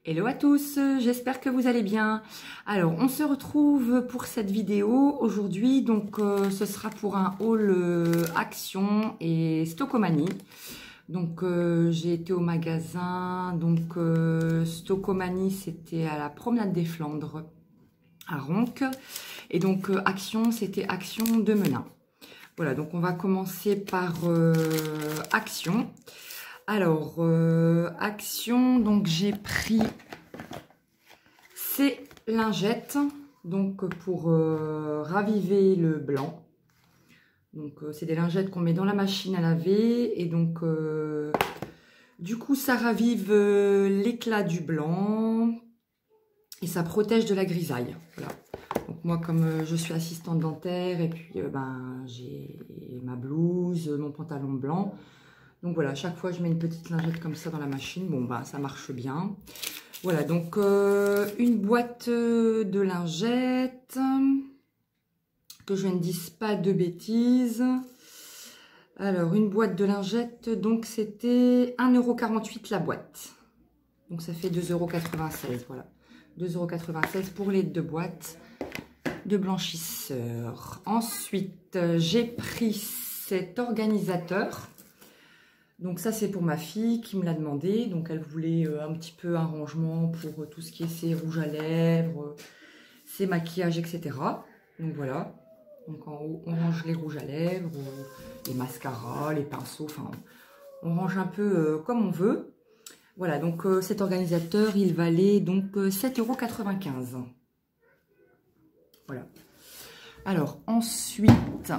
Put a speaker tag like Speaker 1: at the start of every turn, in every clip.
Speaker 1: Hello à tous, j'espère que vous allez bien. Alors, on se retrouve pour cette vidéo aujourd'hui. Donc, ce sera pour un haul Action et Stocomanie. Donc, j'ai été au magasin. Donc, Stocomanie, c'était à la Promenade des Flandres, à Ronques. Et donc, Action, c'était Action de Menin. Voilà, donc on va commencer par Action. Alors, Action, donc j'ai pris ces lingettes, donc pour raviver le blanc. Donc, c'est des lingettes qu'on met dans la machine à laver. Et donc, du coup, ça ravive l'éclat du blanc et ça protège de la grisaille. Voilà. Donc, moi, comme je suis assistante dentaire et puis j'ai ma blouse, mon pantalon blanc. Donc voilà, à chaque fois je mets une petite lingette comme ça dans la machine. Bon bah ça marche bien. Voilà, donc une boîte de lingettes. Que je ne dise pas de bêtises. Alors une boîte de lingettes, donc c'était 1,48 € la boîte. Donc ça fait 2,96 €. Voilà. 2,96 € pour les deux boîtes de blanchisseur. Ensuite, j'ai pris cet organisateur. Donc ça, c'est pour ma fille qui me l'a demandé. Donc elle voulait un petit peu un rangement pour tout ce qui est ses rouges à lèvres, ses maquillages, etc. Donc voilà. Donc en haut, on range les rouges à lèvres, les mascaras, les pinceaux. Enfin, on range un peu comme on veut. Voilà, donc cet organisateur, il valait donc 7,95 €. Voilà. Alors ensuite...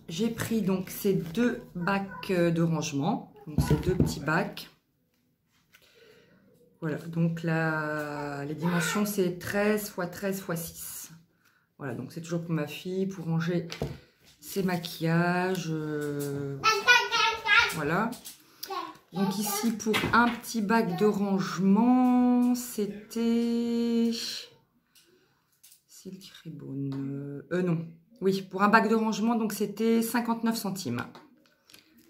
Speaker 1: j'ai pris donc ces deux bacs de rangement, donc ces deux petits bacs. Voilà, donc les dimensions c'est 13 x 13 x 6. Voilà, donc c'est toujours pour ma fille, pour ranger ses maquillages. Voilà. Donc ici pour un petit bac de rangement, c'était... Silk Ribbon. Non. Oui, pour un bac de rangement, donc c'était 59 centimes.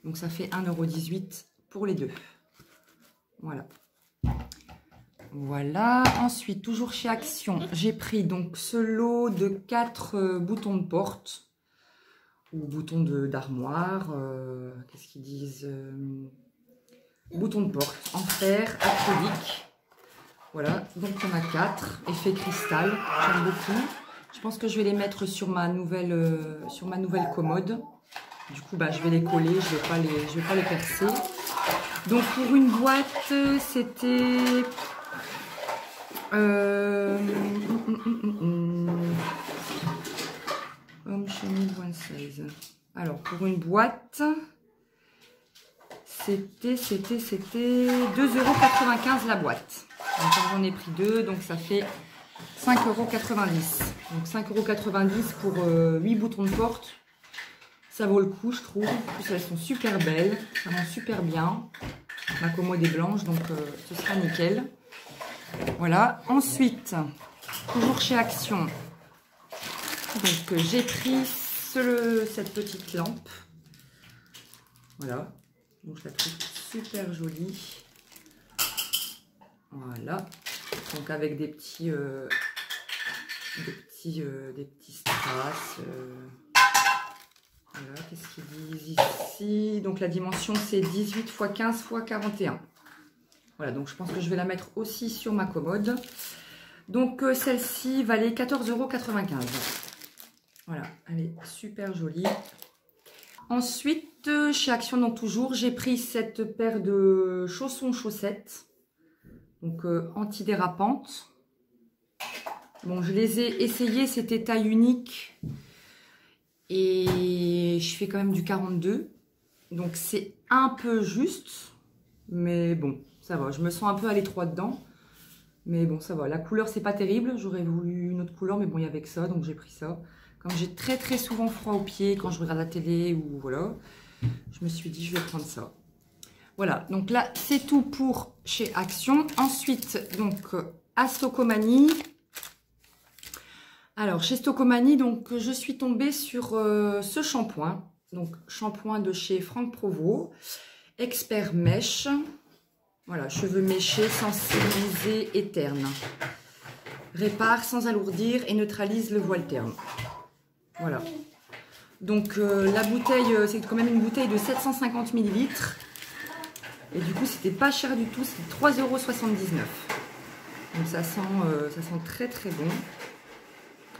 Speaker 1: Donc ça fait 1,18 € pour les deux. Voilà. Voilà. Ensuite, toujours chez Action, j'ai pris donc ce lot de 4 boutons de porte. Ou boutons d'armoire. Qu'est-ce qu'ils disent boutons de porte en fer acrylique. Voilà. Donc il y en a 4. Effet cristal. J'aime beaucoup. Je pense que je vais les mettre sur ma nouvelle commode. Du coup, bah, je vais les coller, je vais pas les percer. Donc, pour une boîte, c'était... Alors, pour une boîte, c'était 2,95 € la boîte. Donc, j'en ai pris 2, donc ça fait 5,90 €. Donc 5,90 € pour 8 boutons de porte. Ça vaut le coup, je trouve. En plus, elles sont super belles. Ça rend super bien. Ma commode est blanche, donc ce sera nickel. Voilà. Ensuite, toujours chez Action. Donc j'ai pris cette petite lampe. Voilà. Donc je la trouve super jolie. Voilà. Donc avec des petits strass. Voilà, qu'est-ce qu'ils disent ici? Donc la dimension c'est 18 x 15 x 41. Voilà, donc je pense que je vais la mettre aussi sur ma commode. Donc celle-ci valait 14,95 €. Voilà, elle est super jolie. Ensuite, chez Action, donc toujours, j'ai pris cette paire de chaussons-chaussettes. Donc antidérapantes. Bon, je les ai essayées, c'était taille unique. Et je fais quand même du 42. Donc c'est un peu juste. Mais bon, ça va. Je me sens un peu à l'étroit dedans. Mais bon, ça va. La couleur, c'est pas terrible. J'aurais voulu une autre couleur, mais bon, il y avait que ça. Donc j'ai pris ça. Comme j'ai très souvent froid aux pieds quand je regarde la télé ou voilà. Je me suis dit, je vais prendre ça. Voilà. Donc là, c'est tout pour chez Action. Ensuite, donc, à Stocomanie. Alors, chez Stocomanie, donc, je suis tombée sur ce shampoing. Donc, shampoing de chez Franck Provost. Expert Mèche. Voilà, cheveux méchés, sensibilisés et ternes. Répare sans alourdir et neutralise le voile terne. Voilà. Donc la bouteille, c'est quand même une bouteille de 750 ml. Et du coup, c'était pas cher du tout, c'était 3,79 €. Donc ça sent très très bon.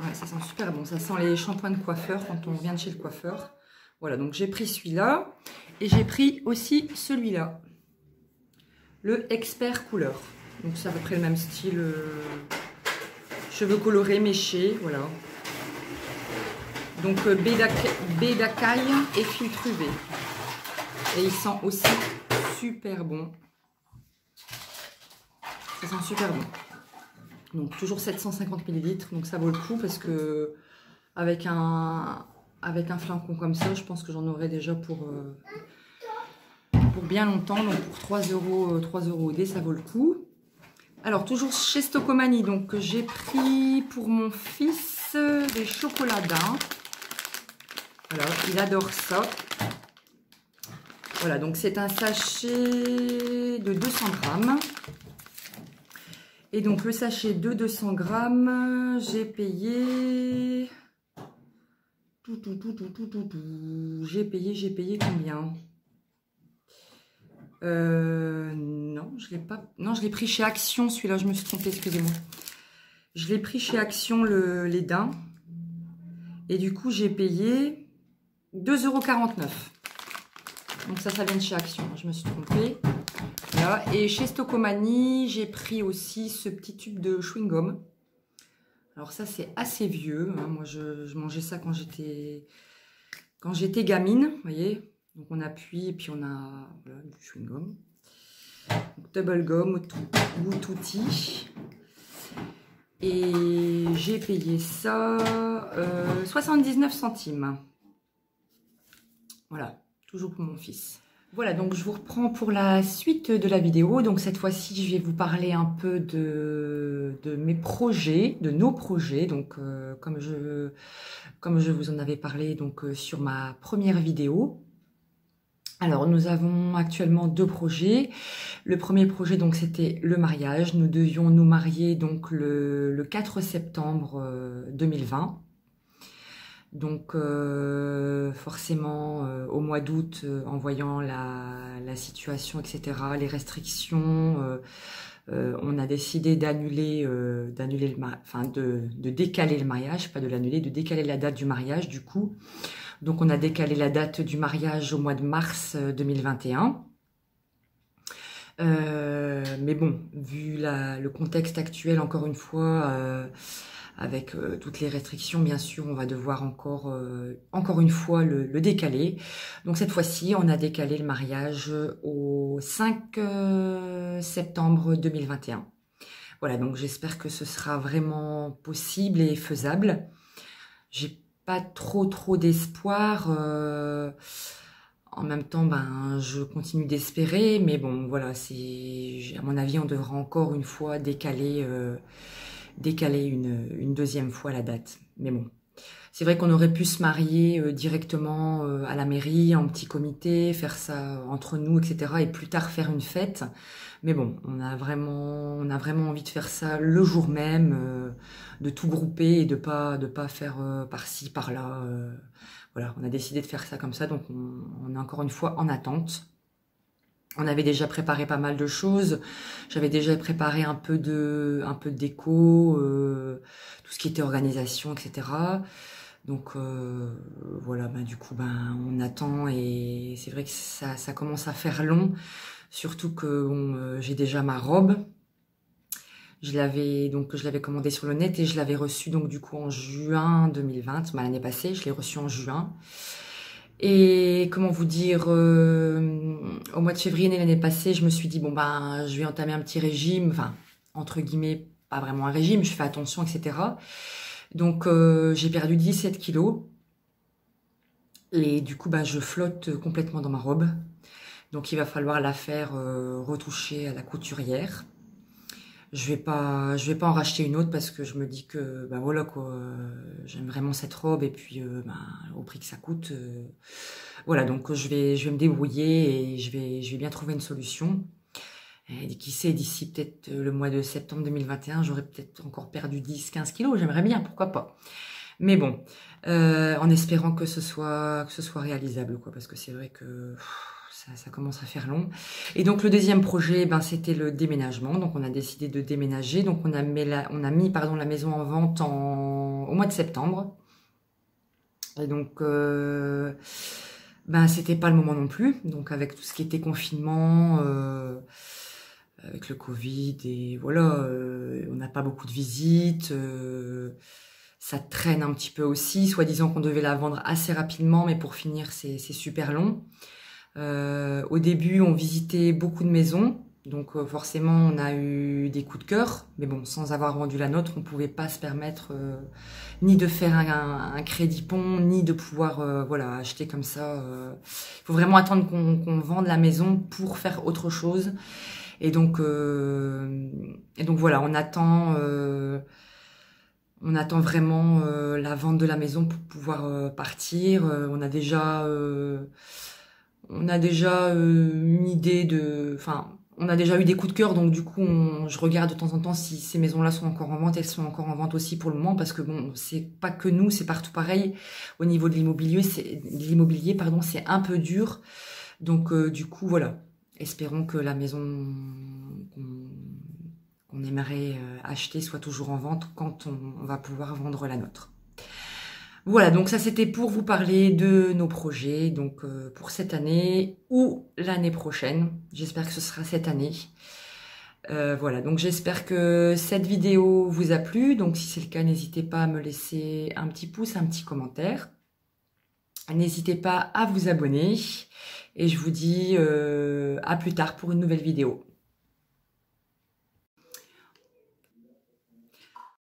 Speaker 1: Ouais, ça sent super bon. Ça sent les shampoings de coiffeur quand on vient de chez le coiffeur. Voilà, donc j'ai pris celui-là. Et j'ai pris aussi celui-là. Le Expert Couleur. Donc c'est à peu près le même style. Cheveux colorés, méchés, voilà. Donc baie d'écaille et filtre UV. Et il sent aussi super bon. Ça sent super bon. Donc toujours 750 ml. Donc ça vaut le coup parce que avec un flacon comme ça, je pense que j'en aurai déjà pour bien longtemps. Donc pour 3 € OD, ça vaut le coup. Alors toujours chez Stocomanie, donc j'ai pris pour mon fils des chocolats daim. Voilà, il adore ça. Voilà, donc c'est un de 200 grammes. Et donc le sachet de 200 grammes, j'ai payé... J'ai payé combien? Non, je l'ai pas. Non, je l'ai pris chez Action, celui-là, je me suis trompée, excusez-moi. Je l'ai pris chez Action, les daims. Et du coup, j'ai payé 2,49 €. Donc ça vient de chez Action, je me suis trompée. Voilà. Et chez Stocomanie, j'ai pris aussi ce petit tube de chewing-gum. Alors ça, c'est assez vieux. Hein. Moi, je mangeais ça quand j'étais gamine, vous voyez. Donc on appuie et puis on a voilà, du chewing-gum. Double gum ou tutti. Et j'ai payé ça 79 centimes. Voilà, toujours pour mon fils. Voilà, donc je vous reprends pour la suite de la vidéo. Donc cette fois-ci, je vais vous parler un peu de mes projets, de nos projets. Donc comme je vous en avais parlé donc sur ma première vidéo. Alors nous avons actuellement 2 projets. Le premier projet donc c'était le mariage. Nous devions nous marier donc le 4 septembre 2020. Donc forcément au mois d'août, en voyant la situation, etc., les restrictions, on a décidé d'annuler, de décaler le mariage, pas de l'annuler, de décaler la date du mariage du coup. Donc on a décalé la date du mariage au mois de mars 2021. Mais bon, vu le contexte actuel, encore une fois, avec toutes les restrictions, bien sûr, on va devoir encore une fois le décaler. Donc cette fois-ci, on a décalé le mariage au 5 septembre 2021. Voilà, donc j'espère que ce sera vraiment possible et faisable. J'ai pas trop d'espoir. En même temps, ben, je continue d'espérer, mais bon, voilà, à mon avis, on devra encore une fois décaler une deuxième fois la date. Mais bon, c'est vrai qu'on aurait pu se marier directement à la mairie, en petit comité, faire ça entre nous, etc. Et plus tard faire une fête. Mais bon, on a vraiment envie de faire ça le jour même, de tout grouper et de pas faire par-ci, par-là. Voilà, on a décidé de faire ça comme ça, donc on est encore une fois en attente. On avait déjà préparé pas mal de choses. J'avais déjà préparé un peu de déco, tout ce qui était organisation, etc. Donc voilà, ben, du coup, ben, on attend et c'est vrai que ça commence à faire long. Surtout que bon, j'ai déjà ma robe. Je l'avais commandée sur le net et je l'avais reçue donc du coup en juin 2020, l'année passée, je l'ai reçue en juin. Et comment vous dire, au mois de février l'année passée, je me suis dit bon ben je vais entamer un petit régime, enfin entre guillemets pas vraiment un régime, je fais attention, etc. Donc j'ai perdu 17 kilos et du coup ben je flotte complètement dans ma robe. Donc il va falloir la faire retoucher à la couturière. Je vais pas en racheter une autre parce que je me dis que ben voilà quoi, j'aime vraiment cette robe et puis ben, au prix que ça coûte, voilà, donc je vais me débrouiller et je vais bien trouver une solution. Et qui sait, d'ici peut-être le mois de septembre 2021, j'aurais peut-être encore perdu 10-15 kilos. J'aimerais bien, pourquoi pas. Mais bon, en espérant que ce soit réalisable, quoi, parce que c'est vrai que ça commence à faire long. Et donc le deuxième projet, ben c'était le déménagement. Donc on a décidé de déménager. Donc on a mis la maison en vente au mois de septembre. Et donc ben c'était pas le moment non plus. Donc avec tout ce qui était confinement, avec le Covid et voilà, on n'a pas beaucoup de visites. Ça traîne un petit peu aussi, soi-disant qu'on devait la vendre assez rapidement, mais pour finir, c'est super long. Au début, on visitait beaucoup de maisons, donc forcément, on a eu des coups de cœur, mais bon, sans avoir vendu la nôtre, on pouvait pas se permettre ni de faire un crédit pont, ni de pouvoir voilà, acheter comme ça. Il faut vraiment attendre qu'on vende la maison pour faire autre chose. Et donc voilà, on attend vraiment la vente de la maison pour pouvoir partir. On a déjà une idée de... Enfin, on a déjà eu des coups de cœur, donc du coup, je regarde de temps en temps si ces maisons-là sont encore en vente. Elles sont encore en vente aussi pour le moment, parce que bon, c'est pas que nous, c'est partout pareil. Au niveau de l'immobilier, c'est un peu dur. Donc du coup, voilà. Espérons que la maison qu'on aimerait acheter soit toujours en vente quand on va pouvoir vendre la nôtre. Voilà, donc ça c'était pour vous parler de nos projets, donc pour cette année ou l'année prochaine. J'espère que ce sera cette année. Voilà, donc j'espère que cette vidéo vous a plu. Donc si c'est le cas, n'hésitez pas à me laisser un petit pouce, un petit commentaire. N'hésitez pas à vous abonner. Et je vous dis à plus tard pour une nouvelle vidéo.